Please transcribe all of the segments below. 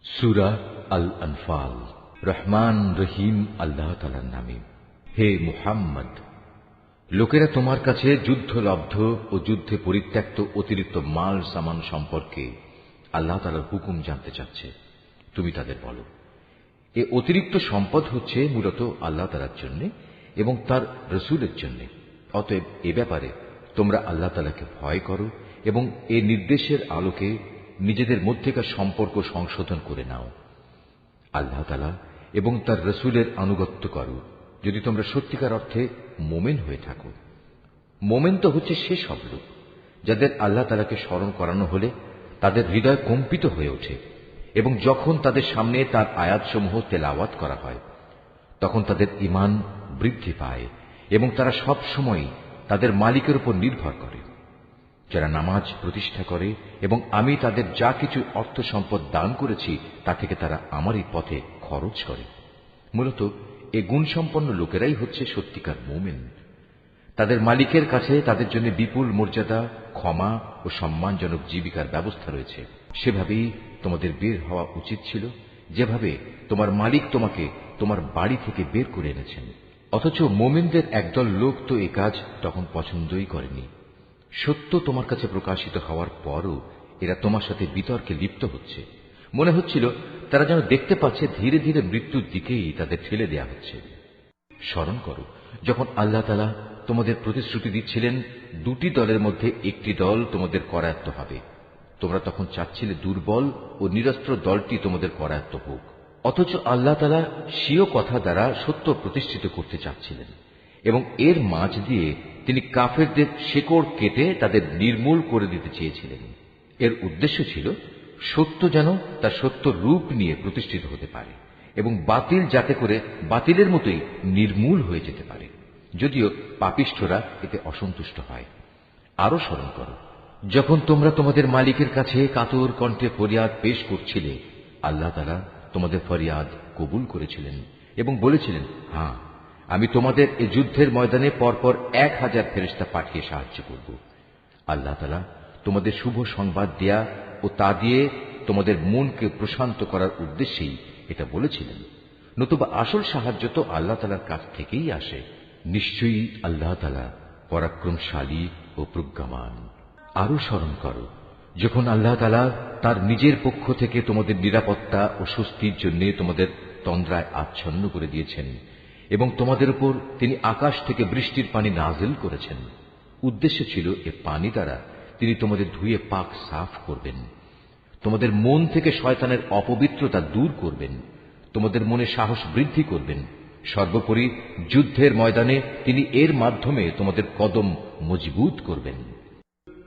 সূরা আল আনফাল। রহমান রহিম আল্লাহ তাআলার নামে। হে মুহাম্মদ, লোকেরা তোমার কাছে যুদ্ধলব্ধ ও যুদ্ধে পরিত্যক্ত অতিরিক্ত মাল সামান সম্পর্কে আল্লাহ তাআলার হুকুম জানতে চাচ্ছে। তুমি তাদের বলো, এ অতিরিক্ত সম্পদ হচ্ছে মূলত আল্লাহ তাআলার জন্য এবং তার রাসূলের জন্য। অতএব এ ব্যাপারে তোমরা আল্লাহ তাআলাকে ভয় করো এবং এ নির্দেশের আলোকে নিজেদের মধ্যেকার সম্পর্ক সংশোধন করে নাও। আল্লাহ তাআলা এবং তার রাসূলের আনুগত্য করো যদি তোমরা সত্যিকার অর্থে মোমেন হয়ে থাকো। মোমেন তো হচ্ছে সেসব লোক যাদের আল্লাহ তাআলাকে স্মরণ করানো হলে তাদের হৃদয় কম্পিত হয়ে ওঠে এবং যখন তাদের সামনে তার আয়াতসমূহ তেলাওয়াত করা হয় তখন তাদের ঈমান বৃদ্ধি পায় এবং তারা সব সময় তাদের মালিকের উপর নির্ভর করে। যারা নামাজ প্রতিষ্ঠা করে এবং আমি তাদের যা কিছু অর্থ সম্পদ দান করেছি তা থেকে তারা আমারই পথে খরচ করে। মূলত এ গুণসম্পন্ন লোকেরাই হচ্ছে সত্যিকার মুমিন। তাদের মালিকের কাছে তাদের জন্য বিপুল মর্যাদা, ক্ষমা ও সম্মানজনক জীবিকার ব্যবস্থা রয়েছে। সেভাবেই তোমাদের বের হওয়া উচিত ছিল, যেভাবে তোমার মালিক তোমাকে তোমার বাড়ি থেকে বের করে এনেছেন। অথচ মুমিনদের একদল লোক তো এ কাজ তখন পছন্দই করেনি। সত্য তোমার কাছে প্রকাশিত হওয়ার পরও এরা তোমার সাথে বিতর্কে লিপ্ত হচ্ছে। মনে হচ্ছিল তারা যেন দেখতে পাচ্ছে ধীরে ধীরে মৃত্যুর দিকেই তাদের ঠেলে দেয়া হচ্ছে। স্মরণ করো, যখন আল্লাহ তাআলা তোমাদের প্রতিশ্রুতি দিচ্ছিলেন দুটি দলের মধ্যে একটি দল তোমাদের করায়ত্ত হবে, তোমরা তখন চাচ্ছিলে দুর্বল ও নিরস্ত্র দলটি তোমাদের করায়ত্ত হোক। অথচ আল্লাহ তাআলা স্বীয় কথা দ্বারা সত্য প্রতিষ্ঠিত করতে চাচ্ছিলেন এবং এর মাঝ দিয়ে তিনি কাফেরদের শেকড় কেটে তাদের নির্মূল করে দিতে চেয়েছিলেন। এর উদ্দেশ্য ছিল সত্য যেন তার সত্য রূপ নিয়ে প্রতিষ্ঠিত হতে পারে এবং বাতিল যাতে করে বাতিলের মতোই নির্মূল হয়ে যেতে পারে, যদিও পাপিষ্ঠরা এতে অসন্তুষ্ট হয়। আরো স্মরণ করো, যখন তোমরা তোমাদের মালিকের কাছে কাতর কণ্ঠে ফরিয়াদ পেশ করছিলে, আল্লাহ তাআলা তোমাদের ফরিয়াদ কবুল করেছিলেন এবং বলেছিলেন, হ্যাঁ, আমি তোমাদের এই যুদ্ধের ময়দানে পরপর 1000 ফেরেশতা পাঠিয়ে সাহায্য করব। আল্লাহ তাআলা তোমাদের শুভ সংবাদ দেয়া ও তা দিয়ে তোমাদের মনকে প্রশান্ত করার উদ্দেশ্যেই এটা বলেছিলেন। নতুবা আসল সাহায্য তো আল্লাহ তাআলার কাছ থেকেই আসে। নিশ্চয়ই আল্লাহ তাআলা পরাক্রমশালী ও প্রজ্ঞামান। আরো স্মরণ করো, যখন আল্লাহ তাআলা তার নিজের পক্ষ থেকে তোমাদের নিরাপত্তা ও স্বস্তির জন্য তোমাদের তন্দ্রায় আচ্ছন্ন করে দিয়েছেন এবং তোমাদের উপর তিনি আকাশ থেকে বৃষ্টির পানি নাজিল করেছেন। উদ্দেশ্য ছিল এ পানি দ্বারা তিনি তোমাদের ধুয়ে পাক সাফ করবেন, তোমাদের মন থেকে শয়তানের অপবিত্রতা দূর করবেন, তোমাদের মনে সাহস বৃদ্ধি করবেন। সর্বোপরি যুদ্ধের ময়দানে তিনি এর মাধ্যমে তোমাদের কদম মজবুত করবেন।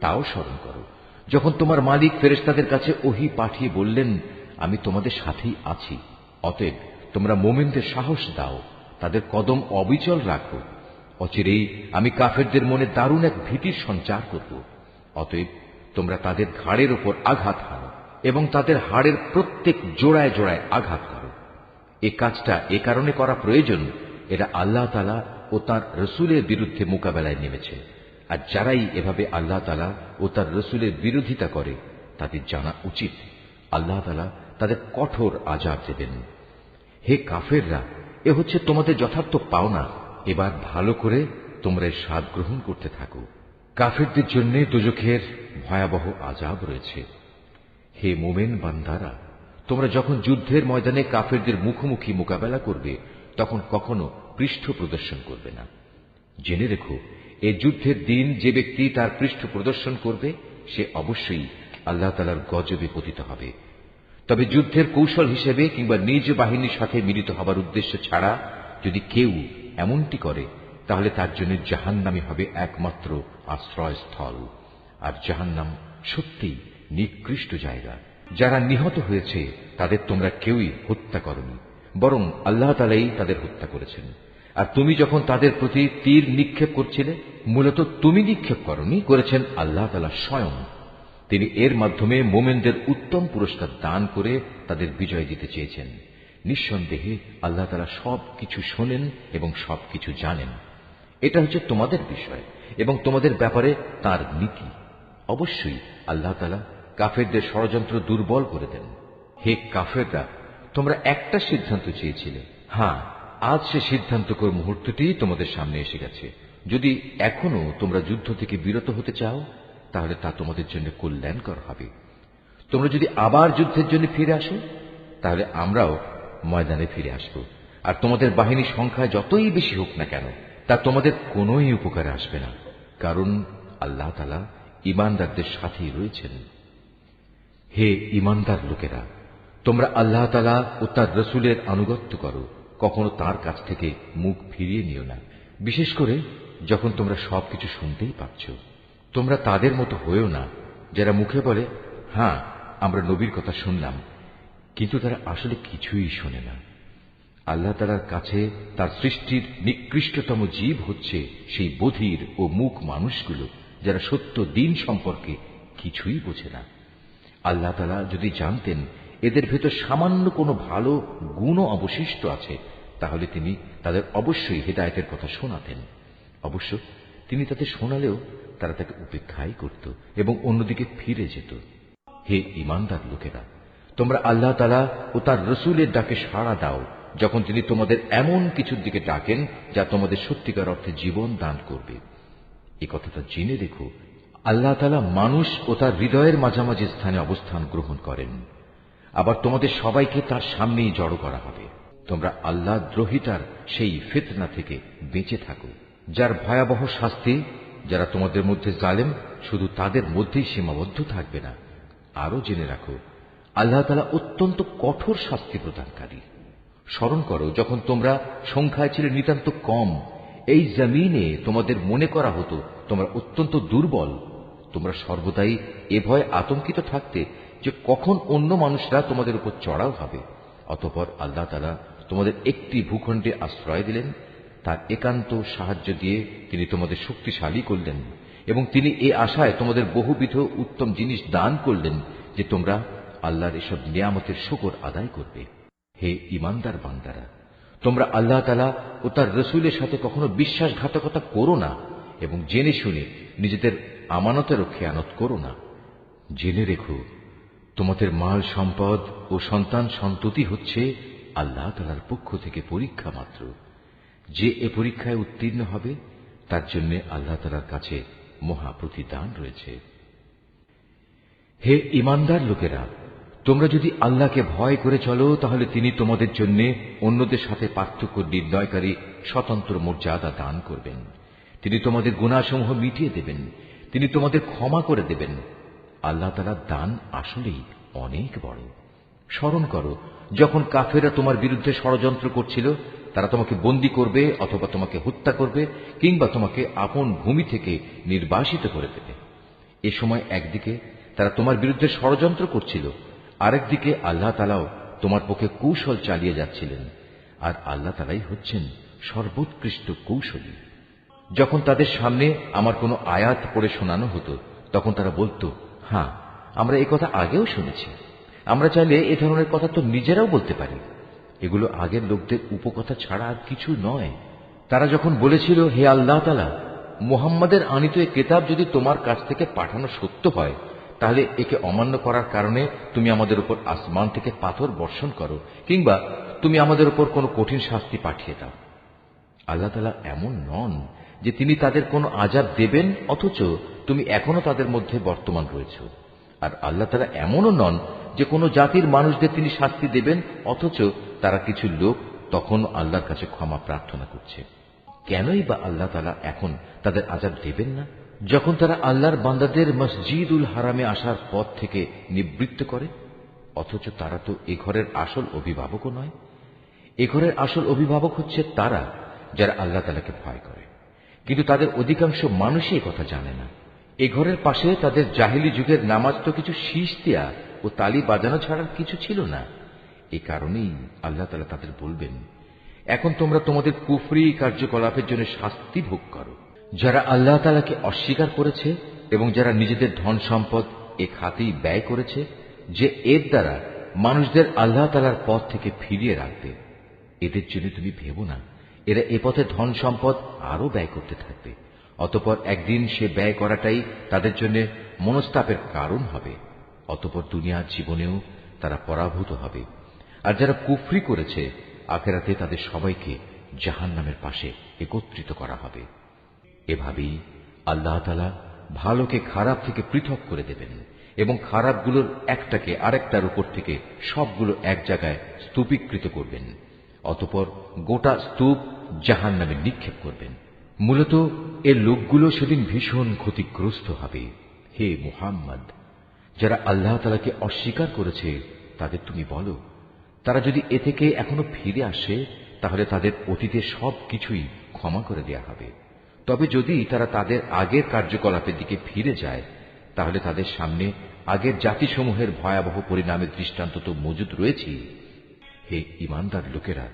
তাও স্মরণ করো, যখন তোমার মালিক ফেরেশতাদের কাছে ওহী পাঠিয়ে বললেন, আমি তোমাদের সাথেই আছি, অতএব তোমরা মুমিনদের সাহস দাও, তাদের কদম অবিচল রাখো। অচিরেই আমি কাফেরদের মনে দারুণ এক ভীতির সঞ্চার করব। অতএব তোমরা তাদের ঘাড়ের উপর আঘাত হানো এবং তাদের হাড়ের প্রত্যেক জোড়ায় জোড়ায় আঘাত করো। এ কাজটা এ কারণে করা প্রয়োজন, এরা আল্লাহ তাআলা ও তার রাসূলের বিরুদ্ধে মোকাবেলায় নেমেছে। আর যারাই এভাবে আল্লাহ তাআলা ও তার রাসূলের বিরোধিতা করে তাদের জানা উচিত আল্লাহ তাআলা তাদের কঠোর আযাব দেবেন। হে কাফেররা, এ হচ্ছে তোমাদের যথার্থ পাওনা। এবার ভালো করে তোমরা এর স্বাদ গ্রহণ করতে থাকো। কাফেরদের জন্য দোজখের ভয়াবহ আযাব রয়েছে। হে মুমিন বান্দারা, তোমরা যখন যুদ্ধের ময়দানে কাফেরদের মুখোমুখি মোকাবেলা করবে তখন কখনো পৃষ্ঠ প্রদর্শন করবে না। জেনে রেখো, এ যুদ্ধের দিন যে ব্যক্তি তার পৃষ্ঠ প্রদর্শন করবে সে অবশ্যই আল্লাহ তাআলার গজবে পতিত হবে। তবে যুদ্ধের কৌশল হিসেবে কিংবা নিজ বাহিনীর সাথে মিলিত হবার উদ্দেশ্য ছাড়া যদি কেউ এমনটি করে তাহলে তার জন্য জাহান্নামই হবে একমাত্র আশ্রয়স্থল। আর জাহান্নাম সত্যিই নিকৃষ্ট জায়গা। যারা নিহত হয়েছে তাদের তোমরা কেউই হত্যা করনি, বরং আল্লাহ তাআলাই তাদের হত্যা করেছেন। আর তুমি যখন তাদের প্রতি তীর নিক্ষেপ করছিলে, মূলত তুমি নিক্ষেপ করনি, করেছেন আল্লাহ তাআলা স্বয়ং। তিনি এর মাধ্যমে মুমিনদের উত্তম পুরস্কার দান করে তাদের বিজয় দিতে চেয়েছেন। নিঃসন্দেহে আল্লাহ তাআলা সবকিছু শোনেন এবং সবকিছু জানেন। এটা হচ্ছে তোমাদের বিষয় এবং তোমাদের ব্যাপারে তার নীতি। অবশ্যই আল্লাহ তাআলা কাফেরদের ষড়যন্ত্র দুর্বল করে দেন। হে কাফেররা, তোমরা একটা সিদ্ধান্ত চেয়েছিলে। হ্যাঁ, আজ সে সিদ্ধান্তকর মুহূর্তটি তোমাদের সামনে এসে গেছে। যদি এখনো তোমরা যুদ্ধ থেকে বিরত হতে চাও, তাহলে তা তোমাদের জন্য কল্যাণকর হবে। তোমরা যদি আবার যুদ্ধের জন্য ফিরে আসো, তাহলে আমরাও ময়দানে ফিরে আসব। আর তোমাদের বাহিনী সংখ্যা যতই বেশি হোক না কেন, তা তোমাদের কোনোই উপকারে আসবে না, কারণ আল্লাহ তাআলা ঈমানদারদের সাথেই রয়েছেন। হে ঈমানদার লোকেরা, তোমরা আল্লাহ তাআলা ও তার রাসূলের আনুগত্য করো, কখনো তার কাছ থেকে মুখ ফিরিয়ে নিও না। বিশেষ করে যখন তোমরা সবকিছু শুনতেই পাচ্ছ। তোমরা তাদের মতো হয়েও না, যারা মুখে বলে হ্যাঁ আমরা নবীর কথা শুনলাম, কিন্তু তারা আসলে কিছুই শোনে না। আল্লাহ তাআলার কাছে তার সৃষ্টির নিকৃষ্টতম জীব হচ্ছে সেই বধির ও মূক মানুষগুলো, যারা সত্য দিন সম্পর্কে কিছুই বোঝে না। আল্লাহ তাআলা যদি জানতেন এদের ভেতর সামান্য কোনো ভালো গুণও অবশিষ্ট আছে, তাহলে তিনি তাদের অবশ্যই হেদায়েতের কথা শোনাতেন। অবশ্য তিনি তাদের শোনালেও তারা তাকে উপেক্ষাই করত এবং অন্যদিকে ফিরে যেত। হে ঈমানদার লোকেরা, তোমরা আল্লাহ তাআলা ও তার রাসূলের ডাকে সাড়া দাও, যখন তিনি তোমাদের এমন কিছুর দিকে ডাকেন যা তোমাদের সত্যিকার অর্থে জীবন দান করবে। এই কথাটা জেনে রেখো, আল্লাহ তাআলা মানুষ ও তার হৃদয়ের মাঝামাঝি স্থানে অবস্থান গ্রহণ করেন। আবার তোমাদের সবাইকে তার সামনেই জড়ো করা হবে। তোমরা আল্লাহ দ্রোহিতার সেই ফিতনা থেকে বেঁচে থাকো, যার ভয়াবহ শাস্তি যারা তোমাদের মধ্যে জালেম শুধু তাদের মধ্যেই সীমাবদ্ধ থাকবে না। আরো জেনে রাখো, আল্লাহ তাআলা অত্যন্ত কঠোর শাস্তি প্রদানকারী। স্মরণ করো, যখন তোমরা সংখ্যায় ছিলে নিতান্ত কম, এই জমিনে তোমাদের মনে করা হতো তোমরা অত্যন্ত দুর্বল। তোমরা সর্বদাই এ ভয়ে আতঙ্কিত থাকতে যে কখন অন্য মানুষরা তোমাদের উপর চড়াও হবে। অতঃপর আল্লাহ তাআলা তোমাদের একটি ভূখণ্ডে আশ্রয় দিলেন, তার একান্ত সাহায্য দিয়ে তিনি তোমাদের শক্তিশালী করলেন এবং তিনি এ আশায় তোমাদের বহুবিধ উত্তম জিনিস দান করলেন যে তোমরা আল্লাহর এসব নিয়ামতের শুকর আদায় করবে। হে ঈমানদার বান্দারা, তোমরা আল্লাহ তাআলা ও তার রাসূলের সাথে কখনো বিশ্বাসঘাতকতা করো না এবং জেনে শুনে নিজেদের আমানতেরও খেয়ানত করো না। জেনে রেখো, তোমাদের মাল সম্পদ ও সন্তান সন্ততি হচ্ছে আল্লাহ তাআলার পক্ষ থেকে পরীক্ষা মাত্র। যে এ পরীক্ষায় উত্তীর্ণ হবে তার জন্য আল্লাহ তাআলার কাছে মহা প্রতিদান রয়েছে। হে ঈমানদার লোকেরা, তোমরা যদি আল্লাহকে ভয় করে চলো, তাহলে তিনি তোমাদের জন্য অন্যদের সাথে পার্থক্য নির্ণয়কারী স্বতন্ত্র মর্যাদা দান করবেন। তিনি তোমাদের গুনাহসমূহ মিটিয়ে দেবেন, তিনি তোমাদের ক্ষমা করে দেবেন। আল্লাহ তাআলার দান আসলেই অনেক বড়। স্মরণ করো, যখন কাফেররা তোমার বিরুদ্ধে ষড়যন্ত্র করছিল, তারা তোমাকে বন্দী করবে অথবা তোমাকে হত্যা করবে কিংবা তোমাকে আপন ভূমি থেকে নির্বাসিত করে দেবে। এ সময় একদিকে তারা তোমার বিরুদ্ধে ষড়যন্ত্র করছিল, আরেকদিকে আল্লাহ তাআলাও তোমার পক্ষে কৌশল চালিয়ে যাচ্ছিলেন। আর আল্লাহ তাআলাই হচ্ছেন সর্বোৎকৃষ্ট কৌশলী। যখন তাদের সামনে আমার কোনো আয়াত পড়ে শোনানো হতো, তখন তারা বলতো, হ্যাঁ আমরা এই কথা আগেও শুনেছি, আমরা চাইলে এ ধরনের কথা তো নিজেরাও বলতে পারি। এগুলো আগের লোকদের উপকথা ছাড়া আর কিছু নয়। তারা যখন বলেছিল, হে আল্লাহ তাআলা, মুহাম্মাদের আনিত এ কিতাব যদি তোমার কাছ থেকে পাঠানো সত্য হয়, তাহলে একে অমান্য করার কারণে তুমি আমাদের উপর আসমান থেকে পাথর বর্ষণ করো কিংবা তুমি আমাদের উপর কোনো কঠিন শাস্তি পাঠিয়ে দাও। আল্লাহ তাআলা এমন নন যে তিনি তাদের কোনো আযাব দেবেন অথচ তুমি এখনো তাদের মধ্যে বর্তমান রয়েছ। আর আল্লাহ তাআলা এমনও নন যে কোনো জাতির মানুষদের তিনি শাস্তি দেবেন অথচ তারা কিছু লোক তখন আল্লাহর কাছে ক্ষমা প্রার্থনা করছে। কেনই বা আল্লাহ তাআলা এখন তাদের আযাব দেবেন না, যখন তারা আল্লাহর বান্দাদের মসজিদুল হারামে আসার পথ থেকে নিবৃত্ত করে? অথচ তারা তো এ ঘরের আসল অভিভাবকও নয়। এ ঘরের আসল অভিভাবক হচ্ছে তারা যারা আল্লাহ তাআলাকে ভয় করে, কিন্তু তাদের অধিকাংশ মানুষই কথা জানে না। এ ঘরের পাশে তাদের জাহিলি যুগের নামাজ তো কিছু শীষ দেয়া ও তালি বাজানো ছাড়ার কিছু ছিল না। এ কারণেই আল্লাহ তাআলা তাদের বলবেন, এখন তোমরা তোমাদের কুফরি কার্যকলাপের জন্য শাস্তি ভোগ করো। যারা আল্লাহ তাআলাকে অস্বীকার করেছে এবং যারা নিজেদের ধন সম্পদ এ খাতেই ব্যয় করেছে, যে এর দ্বারা মানুষদের আল্লাহ তাআলার পথ থেকে ফিরিয়ে রাখবে, এদের জন্য তুমি ভেবো না এরা এ পথে ধন সম্পদ আরো ব্যয় করতে থাকবে। অতঃপর একদিন সে ব্যয় করাটাই তাদের জন্য মনস্তাপের কারণ হবে। অতঃপর দুনিয়ার জীবনেও তারা পরাভূত হবে। আর যারা কুফরি করেছে আখিরাতে তাদের সবাইকে জাহান্নামের পাশে একত্রিত করা হবে। এভাবেই আল্লাহ তাআলা ভালোকে খারাপ থেকে পৃথক করে দেবেন এবং খারাপগুলোর একটাকে আরেকটার উপর থেকে সবগুলো এক জায়গায় স্তূপীকৃত করবেন। অতঃপর গোটা স্তূপ জাহান্নামে নিক্ষেপ করবেন। মূলত এর লোকগুলো সেদিন ভীষণ ক্ষতিগ্রস্ত হবে। হে মুহাম্মদ, যারা আল্লাহ তাআলাকে অস্বীকার করেছে তাদের তুমি বলো, তারা যদি এ থেকে এখনো ফিরে আসে তাহলে তাদের অতীতের সব কিছুই ক্ষমা করে দেয়া হবে। তবে যদি তারা তাদের আগের কার্যকলাপের দিকে ফিরে যায় তাহলে তাদের সামনে আগের জাতিসমূহের ভয়াবহ পরিণামের দৃষ্টান্ত তো মজুদ রয়েছেই। হে ঈমানদার লোকেরা,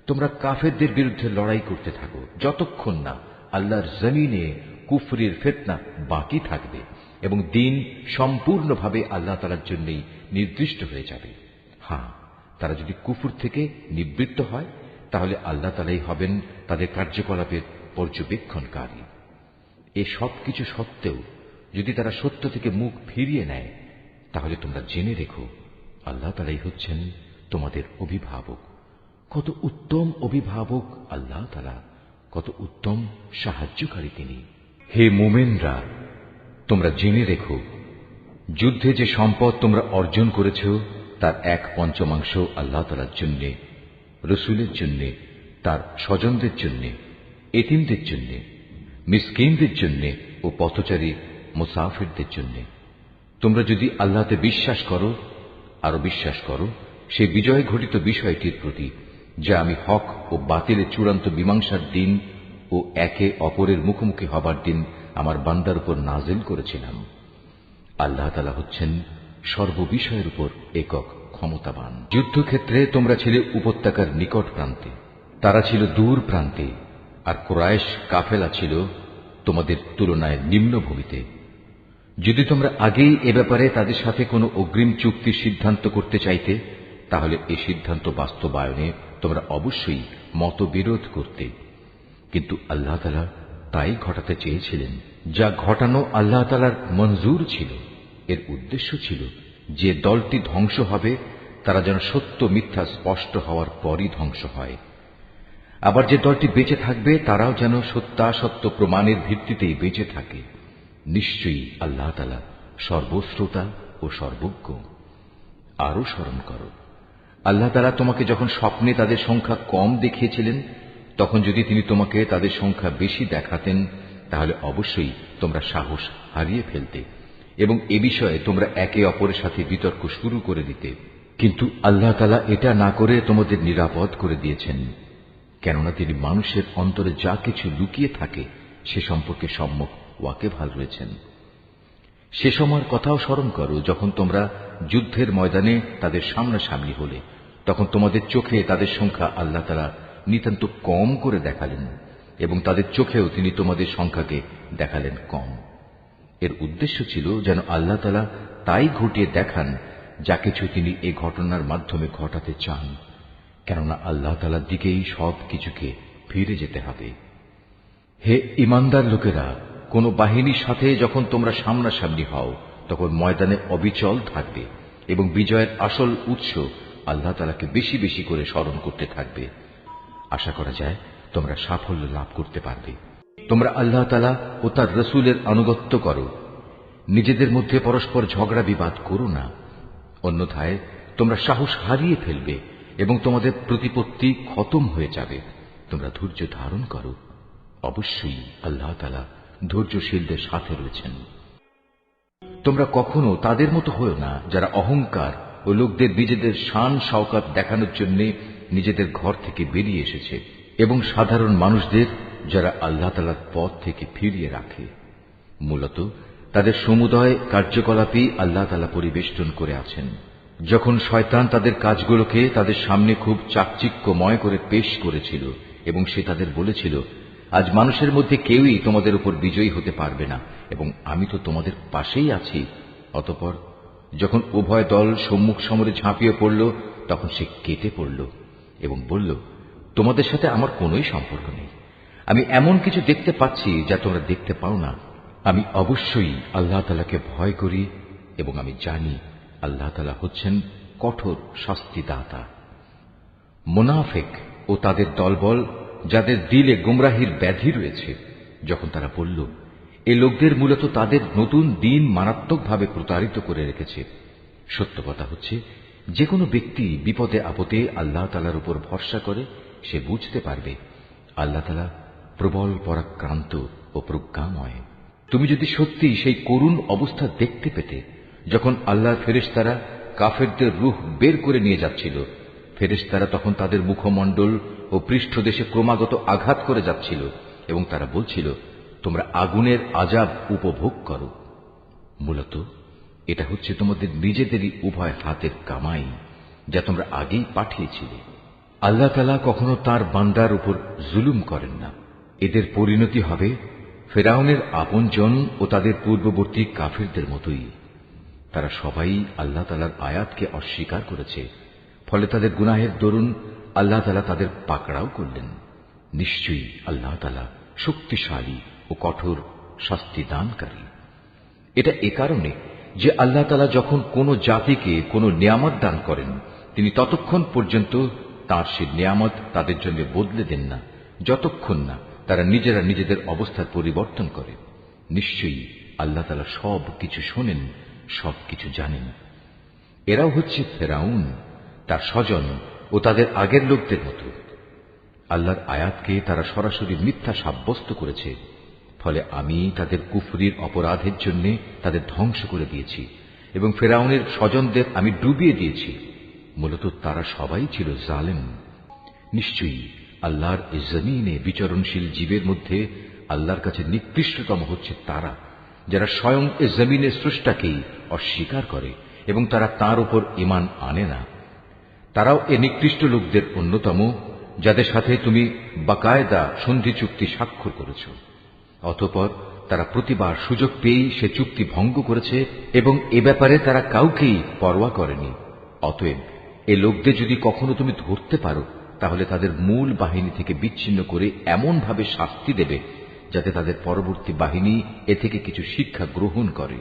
তোমরা কাফেরদের বিরুদ্ধে লড়াই করতে থাকো যতক্ষণ না আল্লাহর জমিনে কুফরির ফিতনা বাকি থাকবে এবং দিন সম্পূর্ণভাবে আল্লাহ তাআলার জন্যই নির্দিষ্ট হয়ে যাবে। হ্যাঁ, তারা যদি কুফর থেকে নিবৃত্ত হয় তাহলে আল্লাহ তাআলাই হবেন তাদের কার্যকলাপের পর্যবেক্ষণকারী। এ সব কিছু সত্ত্বেও যদি তারা সত্য থেকে মুখ ফিরিয়ে নেয় তাহলে তোমরা জেনে রেখো আল্লাহ তাআলাই হচ্ছেন তোমাদের অভিভাবক। কত উত্তম অভিভাবক আল্লাহ তাআলা, কত উত্তম সাহায্যকারী তিনি। হে মুমিনরা, তোমরা জেনে রেখো যুদ্ধে যে সম্পদ তোমরা অর্জন করেছ তার 1/5 আল্লাহ তাআলার জন্য, রসুলের জন্য, তার স্বজনদের জন্য, এতিমদের জন্য, মিসকিনদের জন্য ও পথচারী মুসাফিরদের জন্য। তোমরা যদি আল্লাহতে বিশ্বাস করো, আরো বিশ্বাস করো সেই বিজয় ঘটিত বিষয়টির প্রতি যা আমি হক ও বাতিলের চূড়ান্ত মীমাংসার দিন ও একে অপরের মুখোমুখি হবার দিন আমার বান্দার উপর নাজিল করেছিলাম। আল্লাহ তাআলা হচ্ছেন সর্ববিষয়ের উপর একক ক্ষমতাবান। যুদ্ধক্ষেত্রে তোমরা ছিলে উপত্যকার নিকট প্রান্তে, তারা ছিল দূর প্রান্তে, আর কুরাইশ কাফেলা ছিল তোমাদের তুলনায় নিম্নভূমিতে। যদি তোমরা আগেই এ ব্যাপারে তাদের সাথে কোনো অগ্রিম চুক্তির সিদ্ধান্ত করতে চাইতে তাহলে এই সিদ্ধান্ত বাস্তবায়নে তোমরা অবশ্যই মতবিরোধ করতে, কিন্তু আল্লাহ তাআলা তাই ঘটাতে চেয়েছিলেন যা ঘটানো আল্লাহ তাআলার মঞ্জুর ছিল। এর উদ্দেশ্য ছিল যে দলটি ধ্বংস হবে তারা যেন সত্য মিথ্যা স্পষ্ট হওয়ার পরই ধ্বংস হয়, আবার যে দলটি বেঁচে থাকবে তারাও যেন সত্যাসত্য প্রমাণের ভিত্তিতেই বেঁচে থাকে। নিশ্চয়ই আল্লাহ তাআলা সর্বশ্রোতা ও সর্বজ্ঞ। আরো স্মরণ করো, আল্লাহ তাআলা তোমাকে যখন স্বপ্নে তাদের সংখ্যা কম দেখিয়েছিলেন তখন যদি তিনি তোমাকে তাদের সংখ্যা বেশি দেখাতেন তাহলে অবশ্যই তোমরা সাহস হারিয়ে ফেলতে এবং এ বিষয়ে তোমরা একে অপরের সাথে বিতর্ক শুরু করে দিতে। কিন্তু আল্লাহ তাআলা এটা না করে তোমাদের নিরাপদ করে দিয়েছেন, কেননা তিনি মানুষের অন্তরে যা কিছু লুকিয়ে থাকে সে সম্পর্কে সম্যক ওয়াকিবহাল রয়েছেন। সে সময়ের কথাও স্মরণ করো যখন তোমরা যুদ্ধের ময়দানে তাদের সামনাসামনি হলে, তখন তোমাদের চোখে তাদের সংখ্যা আল্লাহ তাআলা নিতান্ত কম করে দেখালেন এবং তাদের চোখেও তিনি তোমাদের সংখ্যাকে দেখালেন কম। এর উদ্দেশ্য ছিল যেন আল্লাহ তাআলা তাই ঘটিয়ে দেখান যা কিছু তিনি এ ঘটনার মাধ্যমে ঘটাতে চান, কেননা আল্লাহ তাআলার দিকেই সব কিছুকে ফিরে যেতে হবে। হে ঈমানদার লোকেরা, কোন বাহিনীর সাথে যখন তোমরা সামনাসামনি হও তখন ময়দানে অবিচল থাকবে এবং বিজয়ের আসল উৎস আল্লাহ তাআলাকে বেশি বেশি করে স্মরণ করতে থাকবে। আশা করা যায় তোমরা সাফল্য লাভ করতে পারবে। তোমরা আল্লাহ তাআলা ও তার রসুলের আনুগত্য করো, নিজেদের মধ্যে পরস্পর ঝগড়া বিবাদ করো না, অন্যথায় তোমরা সাহস হারিয়ে ফেলবে এবং তোমাদের প্রতিপত্তি খতম হয়ে যাবে। তোমরা ধৈর্য ধারণ করো, অবশ্যই আল্লাহ তাআলা ধৈর্যশীলদের সাথে রয়েছেন। তোমরা কখনো তাদের মতো হও না যারা অহংকার ও লোকদের নিজেদের শান শওকত দেখানোর জন্য নিজেদের ঘর থেকে বেরিয়ে এসেছে এবং সাধারণ মানুষদের যারা আল্লাহ তাআলার পথ থেকে ফিরিয়ে রাখে। মূলত তাদের সমুদয় কার্যকলাপই আল্লাহ তাআলা পরিবেষ্টন করে আছেন। যখন শয়তান তাদের কাজগুলোকে তাদের সামনে খুব চাকচিক্যময় করে পেশ করেছিল এবং সে তাদের বলেছিল, আজ মানুষের মধ্যে কেউই তোমাদের উপর বিজয়ী হতে পারবে না এবং আমি তো তোমাদের পাশেই আছি। অতঃপর যখন উভয় দল সম্মুখ সমরে ঝাঁপিয়ে পড়ল তখন সে কেটে পড়ল এবং বলল, তোমাদের সাথে আমার কোনোই সম্পর্ক নেই। আমি এমন কিছু দেখতে পাচ্ছি যা তোমরা দেখতে পাও না। আমি অবশ্যই আল্লাহ তাআলাকে ভয় করি এবং আমি জানি আল্লাহ তাআলা হচ্ছেন কঠোর শাস্তিদাতা। মুনাফিক ও তাদের দলবল, যাদের দিলে গুমরাহির ব্যাধি রয়েছে, যখন তারা বলল, এ লোকদের মূলত তাদের নতুন দিন মারাত্মকভাবে প্রতারিত করে রেখেছে। সত্য কথা হচ্ছে, যে কোনো ব্যক্তি বিপদে আপদে আল্লাহ তাআলার উপর ভরসা করে সে বুঝতে পারবে আল্লাহ তাআলা প্রবল পরাক্রান্ত ও প্রজ্ঞাময়। তুমি যদি সত্যি সেই করুণ অবস্থা দেখতে পেতে, যখন আল্লাহর ফেরেশতারা কাফেরদের রূহ বের করে নিয়ে যাচ্ছিল, ফেরেশতারা তখন তাদের মুখমণ্ডল ও পৃষ্ঠদেশে ক্রমাগত আঘাত করে যাচ্ছিল এবং তারা বলছিল, তোমরা আগুনের আযাব উপভোগ করো। মূলত এটা হচ্ছে তোমাদের নিজেদেরই উভয় হাতের কামাই, যা তোমরা আগেই পাঠিয়েছিলে। আল্লাহ তাআলা কখনো তার বান্দার উপর জুলুম করেন না। এদের পরিণতি হবে ফেরাউনের আপনজন ও তাদের পূর্ববর্তী কাফিরদের মতোই। তারা সবাই আল্লাহ তাআলার আয়াতকে অস্বীকার করেছে, ফলে তাদের গুনাহের দরুন আল্লাহ তাআলা তাদের পাকড়াও করলেন। নিশ্চয়ই আল্লাহ তাআলা শক্তিশালী ও কঠোর শাস্তি দানকারী। এটা এ কারণে যে আল্লাহ তাআলা যখন কোন জাতিকে কোন নিয়ামত দান করেন, তিনি ততক্ষণ পর্যন্ত তার সে নিয়ামত তাদের জন্য বদলে দেন না, যতক্ষণ না তারা নিজেরা নিজেদের অবস্থার পরিবর্তন করে। নিশ্চয়ই আল্লাহ তাআলা সব কিছু শোনেন, সব কিছু জানেন। এরাও হচ্ছে ফেরাউন, তার স্বজন ও তাদের আগের লোকদের মতো। আল্লাহর আয়াতকে তারা সরাসরি মিথ্যা সাব্যস্ত করেছে, ফলে আমি তাদের কুফরির অপরাধের জন্য তাদের ধ্বংস করে দিয়েছি এবং ফেরাউনের স্বজনদের আমি ডুবিয়ে দিয়েছি। মূলত তারা সবাই ছিল জালেম। নিশ্চয়ই আল্লাহর এই জমিনে বিচরণশীল জীবের মধ্যে আল্লাহর কাছে নিকৃষ্টতম হচ্ছে তারা, যারা স্বয়ং এ জমিনের স্রষ্টাকেই অস্বীকার করে এবং তারা তার উপর ঈমান আনে না। তারাও এ নিকৃষ্ট লোকদের অন্যতম, যাদের সাথে তুমি বাকায়দা সন্ধি চুক্তি স্বাক্ষর করেছ। অতঃপর তারা প্রতিবার সুযোগ পেয়েই সে চুক্তি ভঙ্গ করেছে এবং এ ব্যাপারে তারা কাউকেই পরোয়া করেনি। অতএব এ লোকদের যদি কখনো তুমি ধরতে পারো, তাহলে তাদের মূল বাহিনী থেকে বিচ্ছিন্ন করে এমন ভাবে শাস্তি দেবে, যাতে তাদের পরবর্তী বাহিনী এ থেকে কিছু শিক্ষা গ্রহণ করে।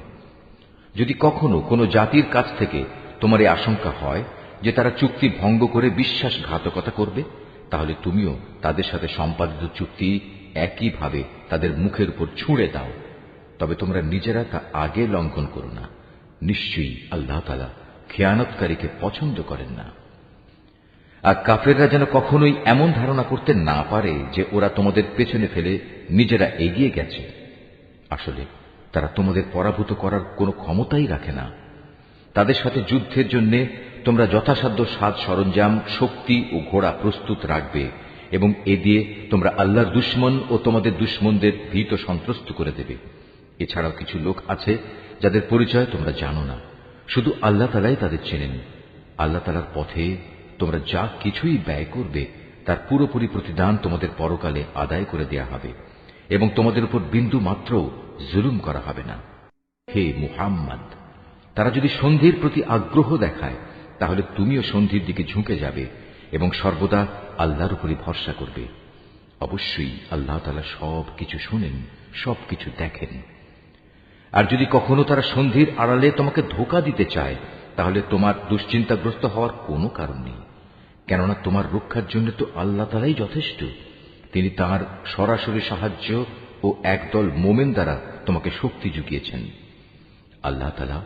যদি কখনো কোনো জাতির কাছ থেকে তোমার এই আশঙ্কা হয় যে তারা চুক্তি ভঙ্গ করে বিশ্বাসঘাতকতা করবে, তাহলে তুমিও তাদের সাথে সম্পাদিত চুক্তি একইভাবে তাদের মুখের উপর ছুঁড়ে দাও। তবে তোমরা নিজেরা তা আগে লঙ্ঘন করো না। নিশ্চয়ই আল্লাহ তাআলা খেয়ানতকারীকে পছন্দ করেন না। আর কাফেররা যেন কখনোই এমন ধারণা করতে না পারে যে ওরা তোমাদের পেছনে ফেলে নিজেরা এগিয়ে গেছে। আসলে তারা তোমাদের পরাভূত করার কোনো ক্ষমতাই রাখে না। তাদের সাথে যুদ্ধের জন্য তোমরা যথাসাধ্য সাজ সরঞ্জাম, শক্তি ও ঘোড়া প্রস্তুত রাখবে এবং এ দিয়ে তোমরা আল্লাহর দুশমন ও তোমাদের দুশমনদের ভীত সন্ত্রস্ত করে দেবে। এছাড়াও কিছু লোক আছে যাদের পরিচয় তোমরা জানো না, শুধু আল্লাহ তাআলাই তাদের চেনেন। আল্লাহ তাআলার পথে তোমরা যা কিছুই ব্যয় করবে, তার পুরোপুরি প্রতিদান তোমাদের পরকালে আদায় করে দেয়া হবে এবং তোমাদের উপর বিন্দু মাত্র জুলুম করা হবে না। হে মুহাম্মদ, তারা যদি সন্ধির প্রতি আগ্রহ দেখায়, তাহলে তুমিও সন্ধির দিকে ঝুঁকে যাবে এবং সর্বদা আল্লাহর উপরই ভরসা করবে। অবশ্যই আল্লাহ তাআলা সব কিছু শুনেন, সব কিছু দেখেন। আর যদি কখনো তারা সন্ধির আড়ালে তোমাকে ধোঁকা দিতে চায়, তাহলে তোমার দুশ্চিন্তাগ্রস্ত হওয়ার কোনো কারণ নেই, কেননা তোমার রক্ষার জন্য তো আল্লাহ তাআলাই যথেষ্ট। তিনি তাঁর সরাসরি সাহায্য ও একদল মোমেন দ্বারা তোমাকে শক্তি জুগিয়েছেন। আল্লাহ তাআলা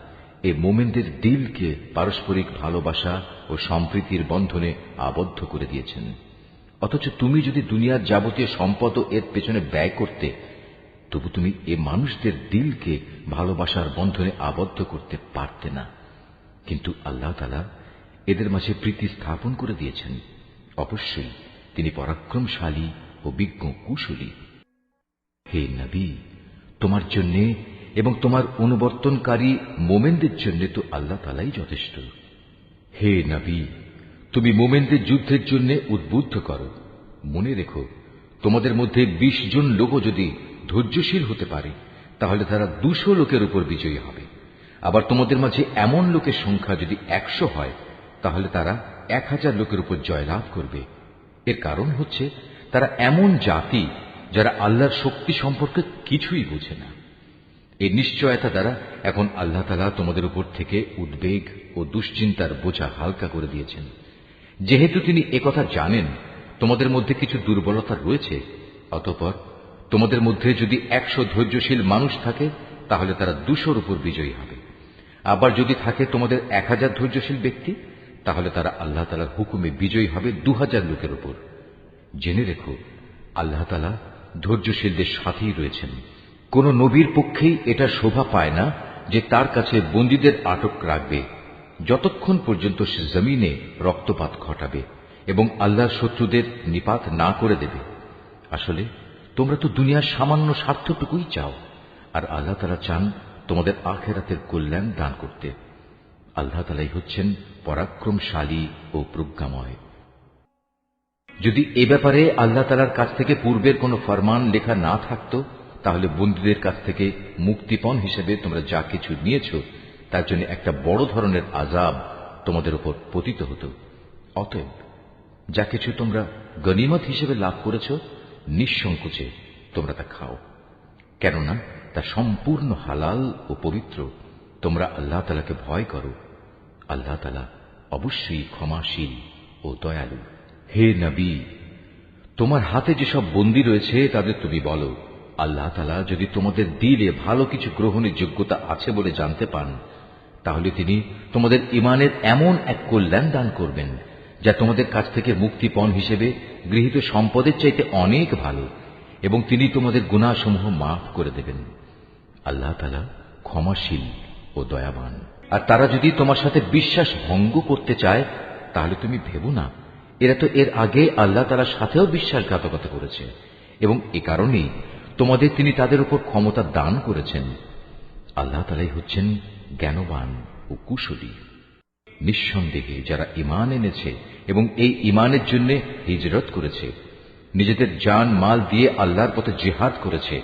এ মোমেনদের দিলকে পারস্পরিক ভালোবাসা ও সম্প্রীতির বন্ধনে আবদ্ধ করে দিয়েছেন। অথচ তুমি যদি দুনিয়ার যাবতীয় সম্পদ এর পেছনে ব্যয় করতে, তবু তুমি এ মানুষদের দিলকে ভালোবাসার বন্ধনে আবদ্ধ করতে পারতে না। কিন্তু আল্লাহ তাআলা এদের মাঝে প্রীতি স্থাপন করে দিয়েছেন। অবশ্যই তিনি পরাক্রমশালী ও বিজ্ঞ কুশলী। হে নবী, তোমার জন্য এবং তোমার অনুবর্তনকারী মোমেনদের জন্য তো আল্লাহ তাআলাই যথেষ্ট। হে নবী, তুমি মোমেনদের যুদ্ধের জন্য উদ্বুদ্ধ করো। মনে রেখো, তোমাদের মধ্যে 20 জন লোকও যদি ধৈর্যশীল হতে পারে, তাহলে তারা 200 লোকের উপর বিজয়ী হবে। আবার তোমাদের মাঝে এমন লোকের সংখ্যা যদি 100 হয়, তাহলে তারা 1000 লোকের উপর জয়লাভ করবে। এর কারণ হচ্ছে তারা এমন জাতি যারা আল্লাহর শক্তি সম্পর্কে কিছুই বোঝে না। এই নিশ্চয়তা দ্বারা এখন আল্লাহ তাআলা তোমাদের উপর থেকে উদ্বেগ ও দুশ্চিন্তার বোঝা হালকা করে দিয়েছেন। যেহেতু তিনি একথা জানেন তোমাদের মধ্যে কিছু দুর্বলতা রয়েছে, অতঃপর তোমাদের মধ্যে যদি 100 ধৈর্যশীল মানুষ থাকে তাহলে তারা 200-র উপর বিজয়ী হবে। আবার যদি থাকে তোমাদের 1000 ধৈর্যশীল ব্যক্তি, তাহলে তারা আল্লাহ তাআলার হুকুমে বিজয়ী হবে 2000 লোকের উপর। জেনে রেখো, আল্লাহ তাআলা ধৈর্যশীলদের সাথেই রয়েছেন। কোন নবীর পক্ষেই এটা শোভা পায় না যে তার কাছে বন্দীদের আটক রাখবে যতক্ষণ পর্যন্ত সে জমিনে রক্তপাত ঘটাবে এবং আল্লাহর শত্রুদের নিপাত না করে দেবে। আসলে তোমরা তো দুনিয়ার সামান্য স্বার্থটুকুই চাও, আর আল্লাহ তাআলা চান তোমাদের আখিরাতের কল্যাণ দান করতে। আল্লাহ তাআলাই হচ্ছেন পরাক্রমশালী ও প্রজ্ঞাময়। যদি এ ব্যাপারে আল্লাহ তাআলার কাছ থেকে পূর্বের কোনো ফরমান লেখা না থাকত, তাহলে বন্দীদের কাছ থেকে মুক্তিপণ হিসেবে তোমরা যা কিছু নিয়েছ তার জন্য একটা বড় ধরনের আযাব তোমাদের উপর পতিত হতো। অতএব যা কিছু তোমরা গনিমত হিসেবে লাভ করেছ, নিঃসংকোচে তোমরা তা খাও, কেননা তা সম্পূর্ণ হালাল ও পবিত্র। তোমরা আল্লাহ তাআলাকে ভয় করো। আল্লাহ তাআলা অবশ্যই ক্ষমাশীল ও দয়ালু। হে নবী, তোমার হাতে যেসব বন্দী রয়েছে তাদের তুমি বলো, আল্লাহ তাআলা যদি তোমাদের দিলে ভালো কিছু গ্রহণের যোগ্যতা আছে বলে জানতে পান, তাহলে তিনি তোমাদের ঈমানের এমন এক কল্যাণ দান করবেন যা তোমাদের কাছ থেকে মুক্তিপণ হিসেবে গৃহীত সম্পদের চাইতে অনেক ভালো, এবং তিনি তোমাদের গুনাহসমূহ মাফ করে দেবেন। আল্লাহ তাআলা ক্ষমাশীল ও দয়াবান। আর তারা যদি তোমার সাথে বিশ্বাস ভঙ্গ করতে চায়, তাহলে তুমি ভেবো না এরা তো এর আগে আল্লাহ তাআলার সাথেও বিশ্বাসঘাতকতা করেছে, এবং এ কারণেই তোমাদের তিনি তাদের উপর ক্ষমতা দান করেছেন। আল্লাহ তাআলাই হচ্ছেন জ্ঞানবান ও কুশলী। নিঃসন্দেহে যারা ঈমান এনেছে এবং এই ঈমানের জন্য হিজরত করেছে, নিজেদের জান মাল দিয়ে আল্লাহর পথে জিহাদ করেছে,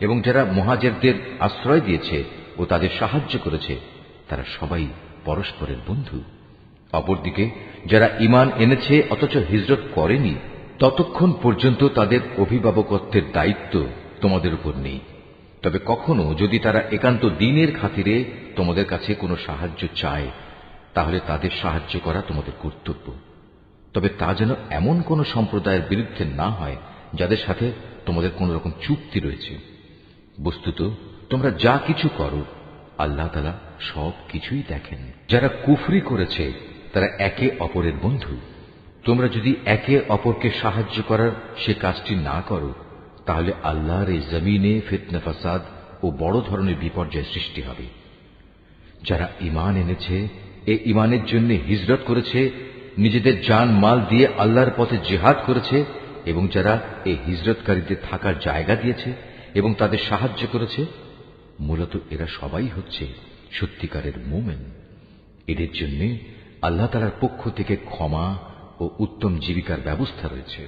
এবং যারা মুহাজিরদের আশ্রয় দিয়েছে ও তাদের সাহায্য করেছে, তারা সবাই পরস্পরের বন্ধু। অপরদিকে যারা ঈমান এনেছে অথচ হিজরত করেনি, ততক্ষণ পর্যন্ত তাদের অভিভাবকত্বের দায়িত্ব তোমাদের উপর নেই। তবে কখনো যদি তারা একান্ত দ্বীনের খাতিরে তোমাদের কাছে কোনো সাহায্য চায়, তাহলে তাদের সাহায্য করা তোমাদের কর্তব্য। তবে তা যেন এমন কোন সম্প্রদায়ের বিরুদ্ধে না হয় যাদের সাথে তোমাদের কোন রকম চুক্তি রয়েছে। বস্তুত তোমরা যা কিছু করো আল্লাহ তাআলা সব কিছুই দেখেন। যারা কুফরি করেছে তারা একে অপরের বন্ধু। তোমরা যদি একে অপরকে সাহায্য করার সে কাজটি না করো, তাহলে আল্লাহর এই জমিনে ফিতনা ফাসাদ ও বড় ধরনের বিপর্যয় সৃষ্টি হবে। যারা ঈমান এনেছে, এই ঈমানের জন্য হিজরত করেছে, নিজেদের জান মাল দিয়ে আল্লাহর পথে জিহাদ করেছে, এবং যারা এই হিজরতকারীদের থাকার জায়গা দিয়েছে এবং তাদের সাহায্য করেছে, মূলত এরা সবাই হচ্ছে সত্যিকারের মুমিন। এদের জন্য আল্লাহ তাআলার পক্ষ থেকে ক্ষমা ও উত্তম জীবিকার ব্যবস্থা রয়েছে।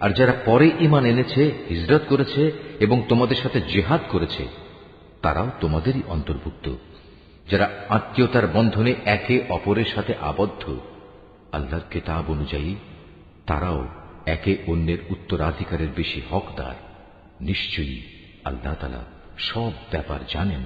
আর যারা পরে ঈমান এনেছে, হিজরত করেছে এবং তোমাদের সাথে জিহাদ করেছে, তারাও তোমাদেরই অন্তর্ভুক্ত। যারা আত্মীয়তার বন্ধনে একে অপরের সাথে আবদ্ধ, আল্লাহর কিতাব অনুযায়ী তারাও একে অন্যের উত্তরাধিকারের বেশি হকদার। নিশ্চয়ই আল্লাহ তাআলা সব ব্যাপার জানেন।